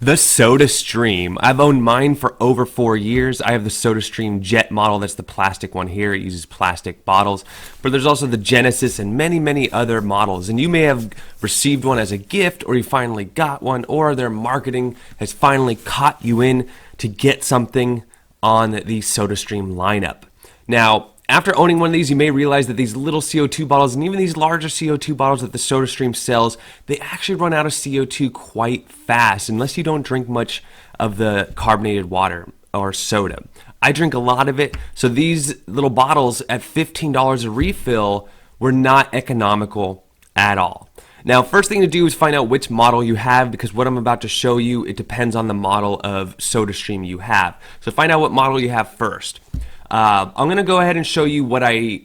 The SodaStream. I've owned mine for over 4 years. I have the SodaStream Jet model. That's the plastic one here. It uses plastic bottles. But there's also the Genesis and many, many other models. And you may have received one as a gift, or you finally got one, or their marketing has finally caught you in to get something on the SodaStream lineup. Now, after owning one of these, you may realize that these little CO2 bottles and even these larger CO2 bottles that the SodaStream sells, they actually run out of CO2 quite fast unless you don't drink much of the carbonated water or soda. I drink a lot of it, so these little bottles at $15 a refill were not economical at all. Now, first thing to do is find out which model you have, because what I'm about to show you, it depends on the model of SodaStream you have. So find out what model you have first. I'm going to go ahead and show you what I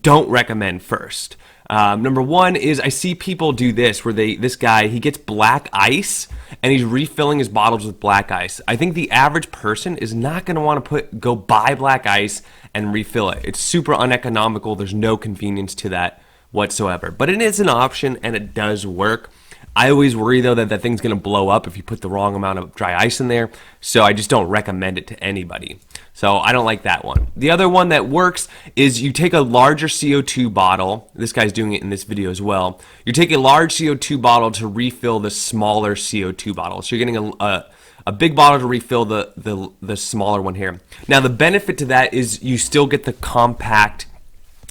don't recommend first. Number one is I see people do this where this guy, he gets black ice and he's refilling his bottles with black ice. I think the average person is not going to want to go buy black ice and refill it. It's super uneconomical. There's no convenience to that whatsoever. But it is an option and it does work. I always worry though that thing's going to blow up if you put the wrong amount of dry ice in there. So I just don't recommend it to anybody. So I don't like that one. The other one that works is you take a larger CO2 bottle. This guy's doing it in this video as well. You take a large CO2 bottle to refill the smaller CO2 bottle. So you're getting a big bottle to refill the smaller one here. Now the benefit to that is you still get the compact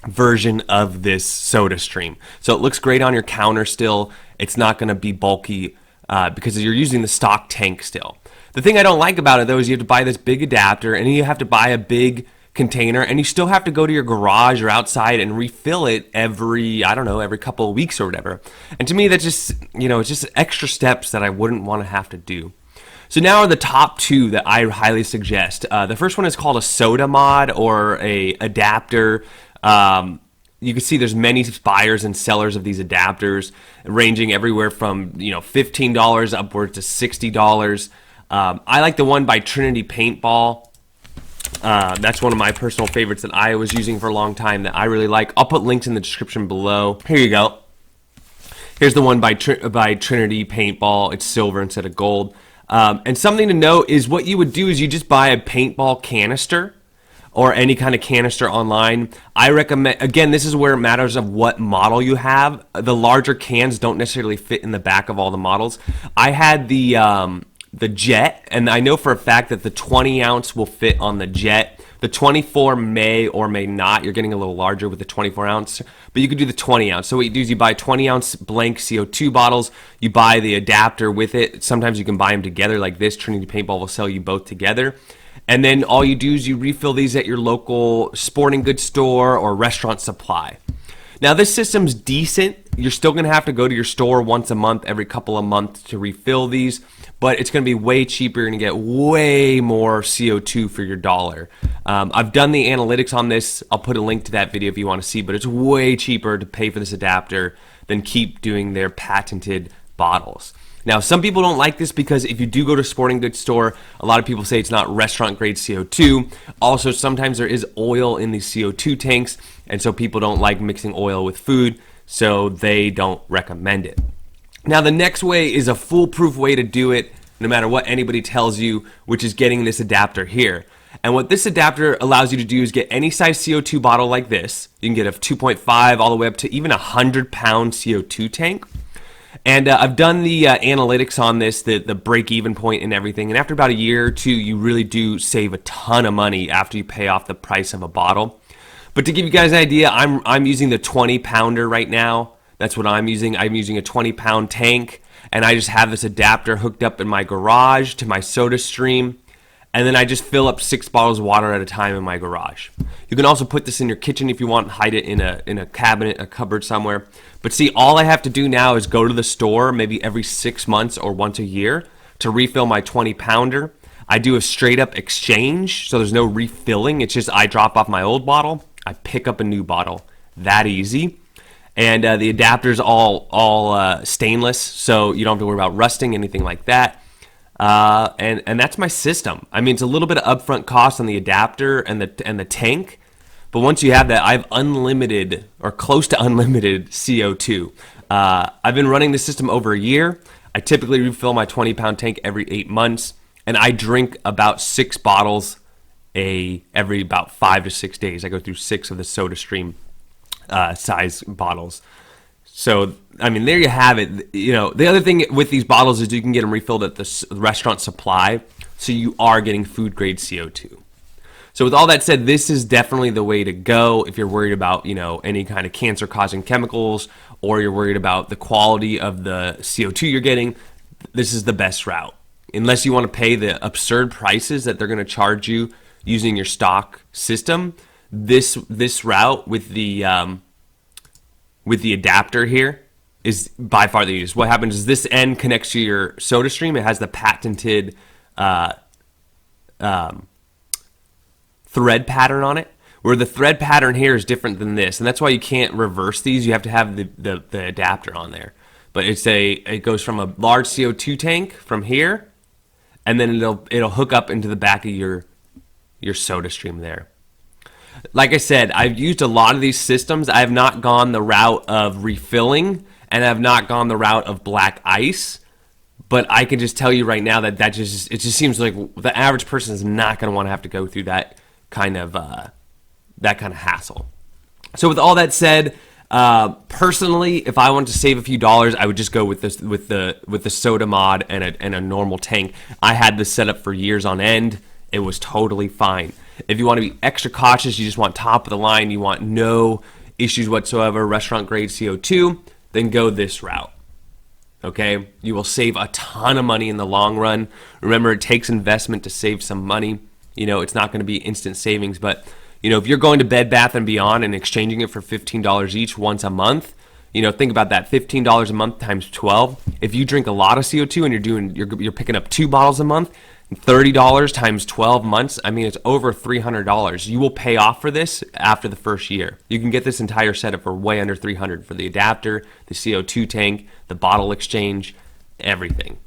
version of this SodaStream. So it looks great on your counter still. It's not going to be bulky because you're using the stock tank still. The thing I don't like about it though is you have to buy this big adapter and you have to buy a big container and you still have to go to your garage or outside and refill it every couple of weeks or whatever. And to me that's just, it's just extra steps that I wouldn't want to have to do. So now are the top two that I highly suggest. The first one is called a Soda Mod or a adapter. You can see there's many buyers and sellers of these adapters ranging everywhere from $15 upwards to $60. I like the one by Trinity Paintball. That's one of my personal favorites that I was using for a long time that I really like. I'll put links in the description below. Here you go. Here's the one by Trinity Paintball. It's silver instead of gold. And something to note is what you would do is you just buy a paintball canister or any kind of canister online. I recommend, again, this is where it matters of what model you have. The larger cans don't necessarily fit in the back of all the models. I had the Jet, and I know for a fact that the 20 ounce will fit on the Jet. The 24 may or may not. You're getting a little larger with the 24 ounce, but you could do the 20 ounce. So what you do is you buy 20 ounce blank CO2 bottles. You buy the adapter with it. Sometimes you can buy them together like this. Trinity Paintball will sell you both together. And then all you do is you refill these at your local sporting goods store or restaurant supply. Now this system's decent. You're still going to have to go to your store once a month, every couple of months to refill these, but it's going to be way cheaper. You're going to get way more CO2 for your dollar. I've done the analytics on this. I'll put a link to that video if you want to see, but it's way cheaper to pay for this adapter than keep doing their patented bottles. Now, some people don't like this because if you do go to a sporting goods store, a lot of people say it's not restaurant grade CO2. Also, sometimes there is oil in these CO2 tanks, and so people don't like mixing oil with food, so they don't recommend it. Now, the next way is a foolproof way to do it, no matter what anybody tells you, which is getting this adapter here. And what this adapter allows you to do is get any size CO2 bottle like this. You can get a 2.5 all the way up to even a 100-pound CO2 tank. And I've done the analytics on this, the break-even point and everything. And after about a year or two, you really do save a ton of money after you pay off the price of a bottle. But to give you guys an idea, I'm using the 20-pounder right now. That's what I'm using. I'm using a 20-pound tank, and I just have this adapter hooked up in my garage to my SodaStream. And then I just fill up 6 bottles of water at a time in my garage. You can also put this in your kitchen if you want, hide it in a cabinet, a cupboard somewhere. But see, all I have to do now is go to the store maybe every 6 months or once a year to refill my 20-pounder. I do a straight up exchange, so there's no refilling. It's just I drop off my old bottle, I pick up a new bottle. That easy. And the adapter's all stainless, so you don't have to worry about rusting, anything like that. And that's my system. I mean, it's a little bit of upfront cost on the adapter and the tank, but once you have that, I have unlimited or close to unlimited CO2. I've been running the system over a year. I typically refill my 20-pound tank every 8 months, and I drink about 6 bottles every about 5 to 6 days. I go through 6 of the SodaStream size bottles. So, I mean, there you have it. You know, the other thing with these bottles is you can get them refilled at the restaurant supply, so you are getting food grade CO2. So with all that said, this is definitely the way to go if you're worried about, you know, any kind of cancer-causing chemicals, or you're worried about the quality of the CO2 you're getting. This is the best route. Unless you want to pay the absurd prices that they're going to charge you using your stock system, this route with the adapter here is by far the easiest. What happens is this end connects to your SodaStream. It has the patented thread pattern on it, where the thread pattern here is different than this, and that's why you can't reverse these. You have to have the adapter on there. But it goes from a large CO2 tank from here, and then it'll hook up into the back of your SodaStream there. Like I said, I've used a lot of these systems. I have not gone the route of refilling, and I have not gone the route of black ice. But I can just tell you right now that it just seems like the average person is not going to want to have to go through that kind of hassle. So with all that said, personally, if I wanted to save a few dollars, I would just go with this with the soda mod and a normal tank. I had this set up for years on end. It was totally fine. If you want to be extra cautious, you just want top of the line, you want no issues whatsoever, restaurant grade CO2, then go this route. Okay, you will save a ton of money in the long run. Remember, it takes investment to save some money. You know, it's not going to be instant savings, but you know, if you're going to Bed Bath & Beyond and exchanging it for $15 each once a month, you know, think about that, $15 a month times 12. If you drink a lot of CO2 and you're picking up 2 bottles a month, $30 times 12 months, I mean, it's over $300. You will pay off for this after the first year. You can get this entire setup for way under $300 for the adapter, the CO2 tank, the bottle exchange, everything.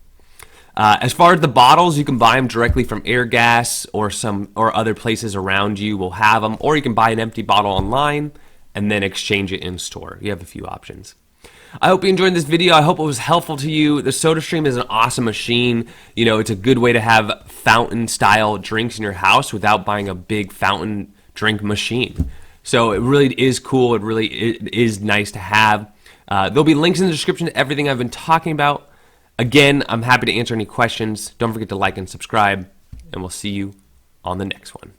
As far as the bottles, you can buy them directly from Airgas or other places around you will have them, or you can buy an empty bottle online and then exchange it in store. You have a few options. I hope you enjoyed this video. I hope it was helpful to you. The SodaStream is an awesome machine. You know, it's a good way to have fountain-style drinks in your house without buying a big fountain drink machine. So it really is cool. It is nice to have. There'll be links in the description to everything I've been talking about. Again, I'm happy to answer any questions. Don't forget to like and subscribe, and we'll see you on the next one.